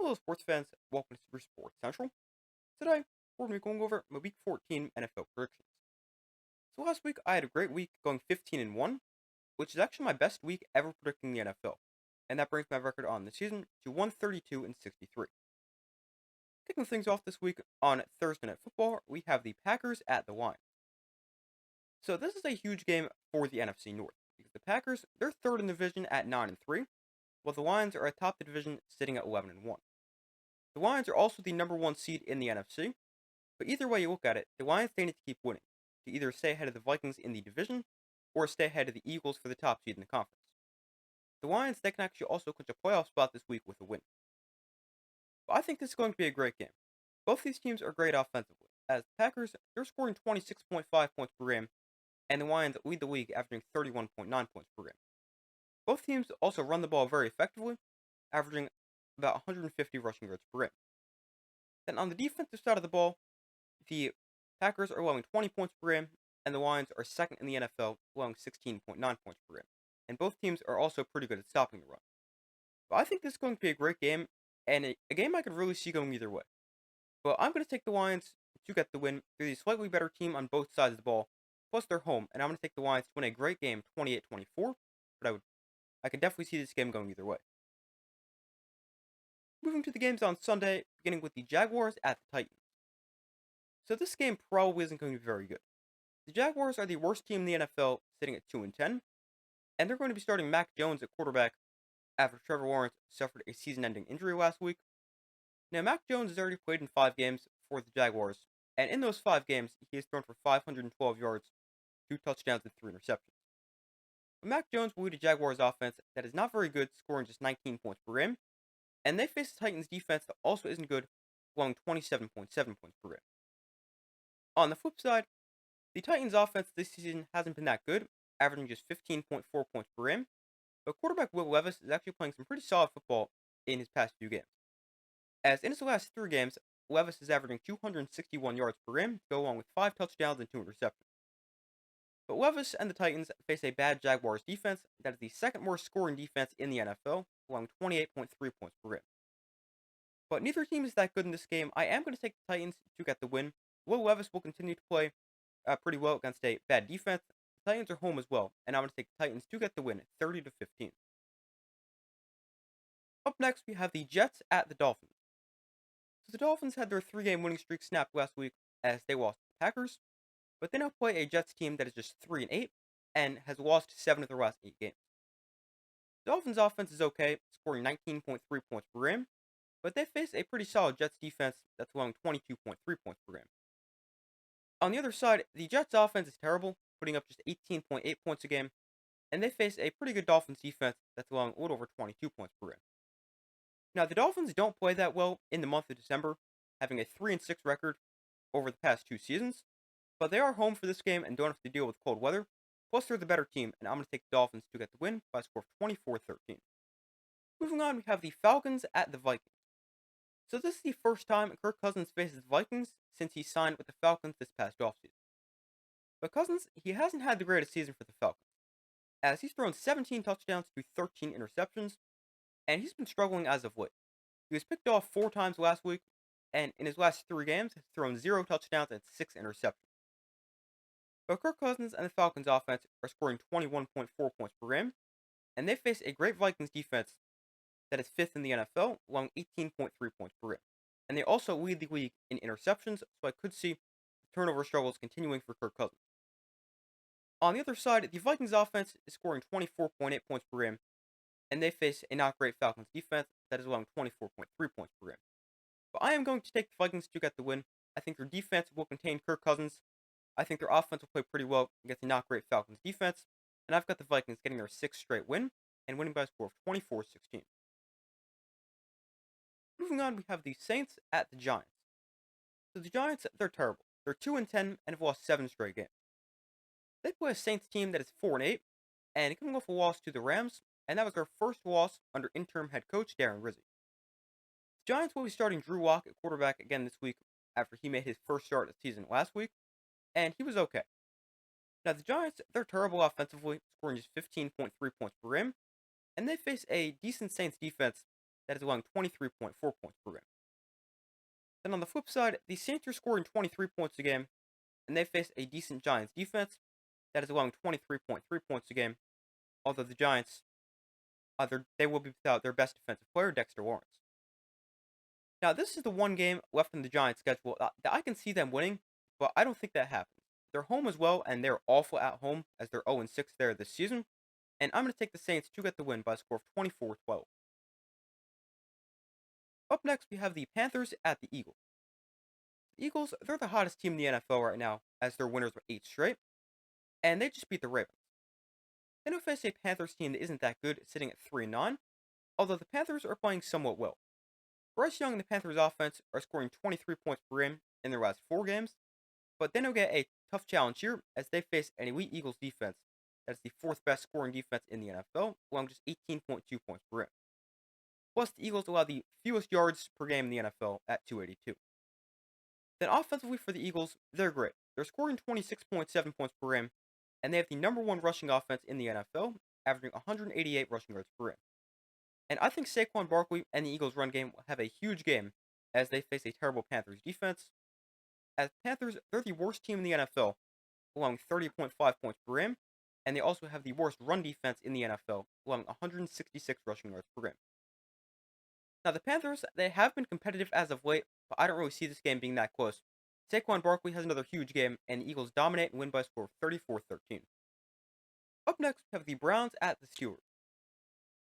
Hello, sports fans. Welcome to Super Sports Central. Today, we're going to be going over my Week 14 NFL predictions. So last week, I had a great week going 15-1, which is actually my best week ever predicting the NFL, and that brings my record on the season to 132-63. Kicking things off this week on Thursday Night Football, we have the Packers at the Lions. So this is a huge game for the NFC North because the Packers they're third in the division at 9-3, while the Lions are atop the division sitting at 11-1. The Lions are also the number one seed in the NFC, but either way you look at it, the Lions they need to keep winning to either stay ahead of the Vikings in the division or stay ahead of the Eagles for the top seed in the conference. The Lions they can actually also clinch a playoff spot this week with a win. But I think this is going to be a great game. Both these teams are great offensively, as the Packers they're scoring 26.5 points per game, and the Lions lead the league averaging 31.9 points per game. Both teams also run the ball very effectively, averaging about 150 rushing yards per game. Then on the defensive side of the ball, the Packers are allowing 20 points per game, and the Lions are second in the NFL, allowing 16.9 points per game. And both teams are also pretty good at stopping the run. But I think this is going to be a great game, and a game I could really see going either way. But I'm going to take the Lions to get the win. They're the slightly better team on both sides of the ball, plus they're home, and I'm going to take the Lions to win a great game, 28-24. But I can definitely see this game going either way. Moving to the games on Sunday, beginning with the Jaguars at the Titans. So this game probably isn't going to be very good. The Jaguars are the worst team in the NFL, sitting at 2-10, and they're going to be starting Mac Jones at quarterback after Trevor Lawrence suffered a season-ending injury last week. Now, Mac Jones has already played in 5 games for the Jaguars, and in those 5 games, he has thrown for 512 yards, 2 touchdowns, and 3 interceptions. But Mac Jones will lead a Jaguars offense that is not very good, scoring just 19 points per game, and they face the Titans defense that also isn't good, allowing 27.7 points per game. On the flip side, the Titans offense this season hasn't been that good, averaging just 15.4 points per game, but quarterback Will Levis is actually playing some pretty solid football in his past few games. As in his last 3 games, Levis is averaging 261 yards per game to go along with 5 touchdowns and 2 interceptions. But Levis and the Titans face a bad Jaguars defense that is the second worst scoring defense in the NFL, allowing 28.3 points per game. But neither team is that good in this game. I am going to take the Titans to get the win. Will Levis will continue to play pretty well against a bad defense. The Titans are home as well, and I'm going to take the Titans to get the win, 30-15. Up next, we have the Jets at the Dolphins. So the Dolphins had their 3-game winning streak snapped last week as they lost to the Packers, but they now play a Jets team that is just 3-8 and has lost 7 of their last 8 games. The Dolphins' offense is okay, scoring 19.3 points per game, but they face a pretty solid Jets defense that's allowing 22.3 points per game. On the other side, the Jets' offense is terrible, putting up just 18.8 points a game, and they face a pretty good Dolphins defense that's allowing a little over 22 points per game. Now, the Dolphins don't play that well in the month of December, having a 3-6 record over the past 2 seasons, but they are home for this game and don't have to deal with cold weather. Plus, they're the better team, and I'm going to take the Dolphins to get the win by a score of 24-13. Moving on, we have the Falcons at the Vikings. So this is the first time Kirk Cousins faces the Vikings since he signed with the Falcons this past offseason. But Cousins, he hasn't had the greatest season for the Falcons, as he's thrown 17 touchdowns to 13 interceptions, and he's been struggling as of late. He was picked off 4 times last week, and in his last 3 games, has thrown 0 touchdowns and 6 interceptions. But Kirk Cousins and the Falcons offense are scoring 21.4 points per game, and they face a great Vikings defense that is 5th in the NFL, allowing 18.3 points per game. And they also lead the league in interceptions, so I could see the turnover struggles continuing for Kirk Cousins. On the other side, the Vikings offense is scoring 24.8 points per game, and they face a not great Falcons defense that is allowing 24.3 points per game. But I am going to take the Vikings to get the win. I think their defense will contain Kirk Cousins. I think their offense will play pretty well against a not great Falcons defense, and I've got the Vikings getting their 6th straight win and winning by a score of 24-16. Moving on, we have the Saints at the Giants. So the Giants, they're terrible. They're 2-10 and have lost 7 straight games. They play a Saints team that is 4-8, and coming off a loss to the Rams, and that was their first loss under interim head coach Darren Rizzi. The Giants will be starting Drew Lock at quarterback again this week after he made his first start of the season last week, and he was okay. Now the Giants, they're terrible offensively, scoring just 15.3 points per game, and they face a decent Saints defense that is allowing 23.4 points per game. Then on the flip side, the Saints are scoring 23 points a game, and they face a decent Giants defense that is allowing 23.3 points a game, although the Giants, they will be without their best defensive player, Dexter Lawrence. Now, this is the one game left in the Giants' schedule that I can see them winning, but I don't think that happens. They're home as well, and they're awful at home as they're 0-6 there this season, and I'm going to take the Saints to get the win by a score of 24-12. Up next, we have the Panthers at the Eagles. The Eagles, they're the hottest team in the NFL right now, as they're winners of 8 straight, and they just beat the Ravens. Then we face a Panthers team that isn't that good, sitting at 3-9, although the Panthers are playing somewhat well. Bryce Young and the Panthers offense are scoring 23 points per game in their last 4 games, but then they'll get a tough challenge here as they face an elite Eagles defense that is the 4th best scoring defense in the NFL, allowing just 18.2 points per game. Plus, the Eagles allow the fewest yards per game in the NFL at 282. Then offensively for the Eagles, they're great. They're scoring 26.7 points per game, and they have the number 1 rushing offense in the NFL, averaging 188 rushing yards per game. And I think Saquon Barkley and the Eagles' run game will have a huge game as they face a terrible Panthers defense. As Panthers, they're the worst team in the NFL, allowing 30.5 points per game, and they also have the worst run defense in the NFL, allowing 166 rushing yards per game. Now, the Panthers, they have been competitive as of late, but I don't really see this game being that close. Saquon Barkley has another huge game, and the Eagles dominate and win by a score of 34-13. Up next, we have the Browns at the Steelers.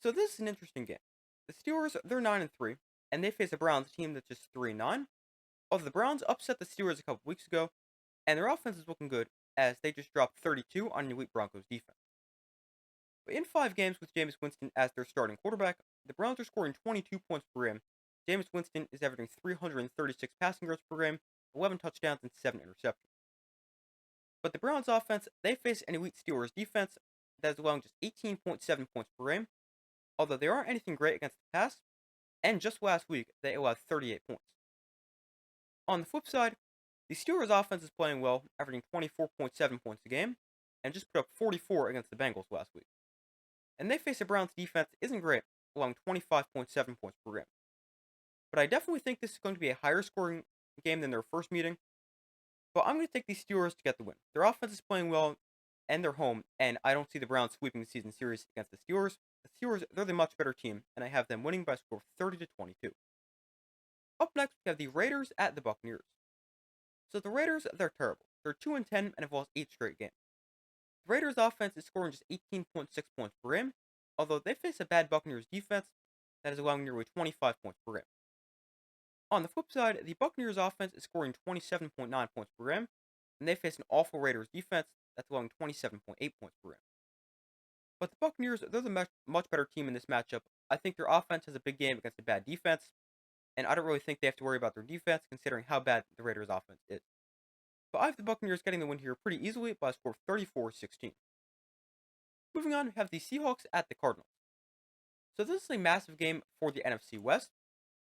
So this is an interesting game. The Steelers, they're 9-3, and they face a Browns team that's just 3-9. Although the Browns upset the Steelers a couple weeks ago, and their offense is looking good, as they just dropped 32 on an elite Broncos defense. But in 5 games with Jameis Winston as their starting quarterback, the Browns are scoring 22 points per game. Jameis Winston is averaging 336 passing yards per game, 11 touchdowns, and 7 interceptions. But the Browns offense, they face an elite Steelers defense that is allowing just 18.7 points per game, although they aren't anything great against the pass, and just last week, they allowed 38 points. On the flip side, the Steelers offense is playing well, averaging 24.7 points a game, and just put up 44 against the Bengals last week. And they face a Browns defense that isn't great, allowing 25.7 points per game. But I definitely think this is going to be a higher scoring game than their first meeting, but I'm going to take the Steelers to get the win. Their offense is playing well, and they're home, and I don't see the Browns sweeping the season series against the Steelers. The Steelers, they're the much better team, and I have them winning by a score of 30-22. Up next, we have the Raiders at the Buccaneers. So the Raiders, they're terrible. They're 2-10 and have lost 8 straight games. The Raiders' offense is scoring just 18.6 points per game, although they face a bad Buccaneers defense that is allowing nearly 25 points per game. On the flip side, the Buccaneers' offense is scoring 27.9 points per game, and they face an awful Raiders defense that's allowing 27.8 points per game. But the Buccaneers, they're the much better team in this matchup. I think their offense has a big game against a bad defense, and I don't really think they have to worry about their defense considering how bad the Raiders' offense is. But I have the Buccaneers getting the win here pretty easily by a score of 34-16. Moving on, we have the Seahawks at the Cardinals. So this is a massive game for the NFC West,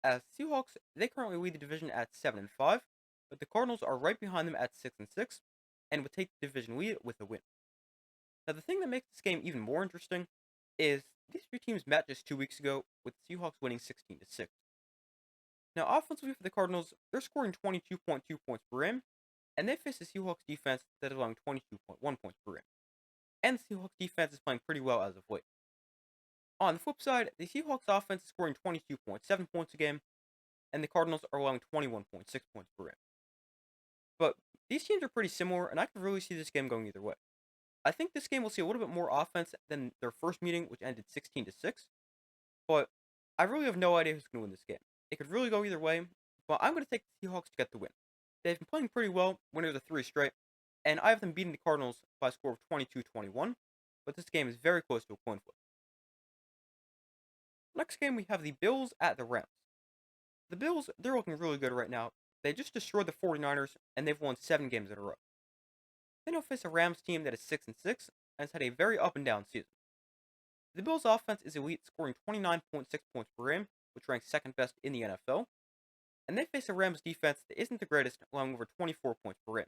as Seahawks, they currently lead the division at 7-5, but the Cardinals are right behind them at 6-6, and would take the division lead with a win. Now the thing that makes this game even more interesting is these 2 teams met just 2 weeks ago, with the Seahawks winning 16-6. Now offensively for the Cardinals, they're scoring 22.2 points per game, and they face the Seahawks defense that is allowing 22.1 points per game. And the Seahawks defense is playing pretty well as of late. On the flip side, the Seahawks offense is scoring 22.7 points a game, and the Cardinals are allowing 21.6 points per game. But these teams are pretty similar, and I can really see this game going either way. I think this game will see a little bit more offense than their first meeting, which ended 16-6, but I really have no idea who's going to win this game. It could really go either way, but I'm going to take the Seahawks to get the win. They've been playing pretty well, winners of 3 straight, and I have them beating the Cardinals by a score of 22-21, but this game is very close to a coin flip. Next game, we have the Bills at the Rams. The Bills, they're looking really good right now. They just destroyed the 49ers, and they've won 7 games in a row. They now face a Rams team that is 6-6, and has had a very up and down season. The Bills' offense is elite, scoring 29.6 points per game, which ranks 2nd best in the NFL, and they face a Rams defense that isn't the greatest, allowing over 24 points per game.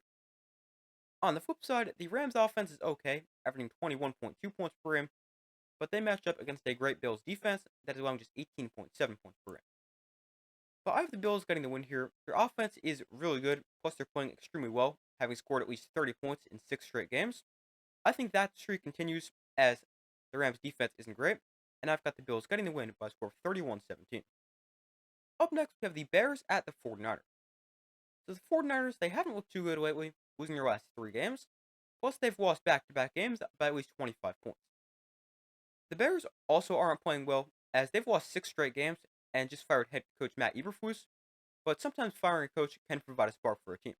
On the flip side, the Rams' offense is okay, averaging 21.2 points per game, but they match up against a great Bills defense that is allowing just 18.7 points per game. But I have the Bills getting the win here. Their offense is really good, plus they're playing extremely well, having scored at least 30 points in 6 straight games. I think that streak continues as the Rams' defense isn't great, and I've got the Bills getting the win by a score of 31-17. Up next, we have the Bears at the 49ers. So the 49ers, they haven't looked too good lately, losing their last 3 games, plus they've lost back-to-back games by at least 25 points. The Bears also aren't playing well, as they've lost 6 straight games and just fired head coach Matt Eberflus, but sometimes firing a coach can provide a spark for a team.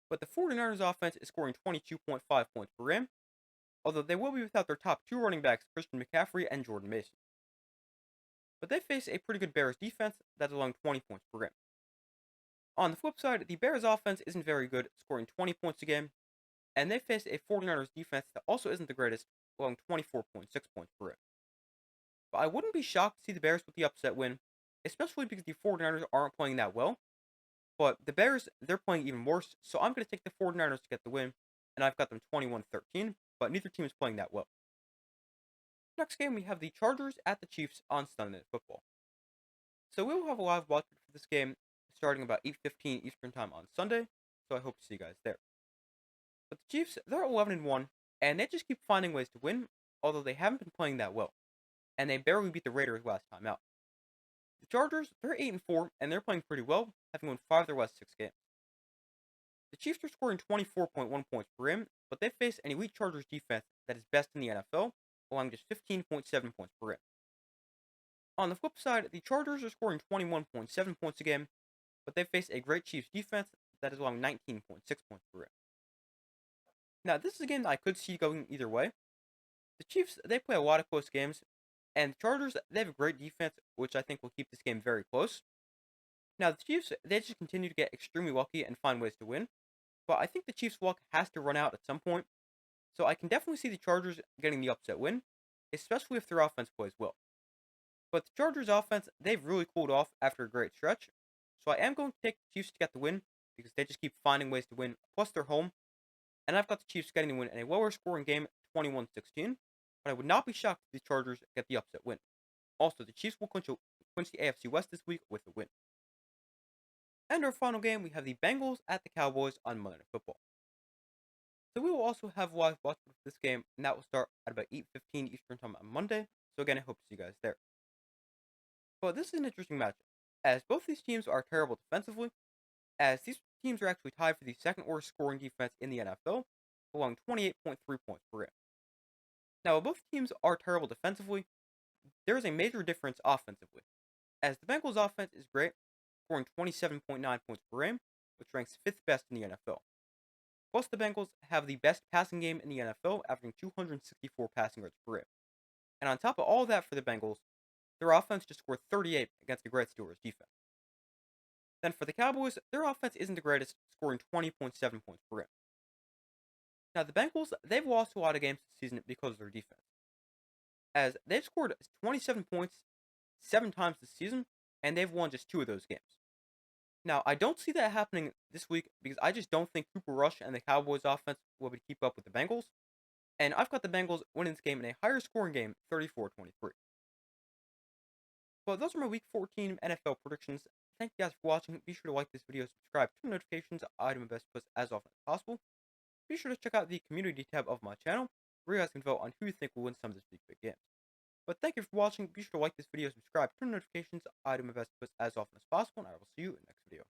But the 49ers offense is scoring 22.5 points per game, although they will be without their top 2 running backs, Christian McCaffrey and Jordan Mason. But they face a pretty good Bears defense that's allowing 20 points per game. On the flip side, the Bears offense isn't very good, scoring 20 points a game, and they face a 49ers defense that also isn't the greatest, allowing 24.6 points per game. But I wouldn't be shocked to see the Bears with the upset win, especially because the 49ers aren't playing that well. But the Bears, they're playing even worse, so I'm going to take the 49ers to get the win, and I've got them 21-13, but neither team is playing that well. Next game, we have the Chargers at the Chiefs on Sunday Night Football. So we will have a live watch for this game starting about 8:15 Eastern Time on Sunday, so I hope to see you guys there. But the Chiefs, they're 11-1, and they just keep finding ways to win, although they haven't been playing that well, and they barely beat the Raiders last time out. The Chargers, they're 8-4, and they're playing pretty well, having won 5 of their last 6 games. The Chiefs are scoring 24.1 points per game, but they face an elite Chargers defense that is best in the NFL, allowing just 15.7 points per game. On the flip side, the Chargers are scoring 21.7 points a game, but they face a great Chiefs defense that is allowing 19.6 points per game. Now, this is a game that I could see going either way. The Chiefs, they play a lot of close games, and the Chargers, they have a great defense, which I think will keep this game very close. Now, the Chiefs, they just continue to get extremely lucky and find ways to win, but I think the Chiefs' luck has to run out at some point, so I can definitely see the Chargers getting the upset win, especially if their offense plays well. But the Chargers' offense, they've really cooled off after a great stretch, so I am going to take the Chiefs to get the win, because they just keep finding ways to win, plus they're home, and I've got the Chiefs getting the win in a lower scoring game, 21-16, but I would not be shocked if the Chargers get the upset win. Also, the Chiefs will clinch the AFC West this week with a win. And our final game, we have the Bengals at the Cowboys on Monday Night Football. So we will also have live watch for this game, and that will start at about 8:15 Eastern Time on Monday. So again, I hope to see you guys there. But this is an interesting matchup, as both these teams are terrible defensively, as these teams are actually tied for the second worst scoring defense in the NFL, allowing 28.3 points per game. Now, while both teams are terrible defensively, there is a major difference offensively, as the Bengals' offense is great, scoring 27.9 points per game, which ranks 5th best in the NFL. Plus, the Bengals have the best passing game in the NFL, averaging 264 passing yards per game. And on top of all that for the Bengals, their offense just scored 38 against the great Steelers defense. Then for the Cowboys, their offense isn't the greatest, scoring 20.7 points per game. Now, the Bengals, they've lost a lot of games this season because of their defense, as they've scored 27 points 7 times this season, and they've won just 2 of those games. Now, I don't see that happening this week because I just don't think Cooper Rush and the Cowboys offense will be able to keep up with the Bengals, and I've got the Bengals winning this game in a higher scoring game, 34-23. But those are my Week 14 NFL predictions. Thank you guys for watching. Be sure to like this video, subscribe, turn notifications. I do my best to post as often as possible. Be sure to check out the community tab of my channel, where you guys can vote on who you think will win some of these big games. But thank you for watching. Be sure to like this video, subscribe, turn notifications. I do my best to post as often as possible, and I will see you in the next video.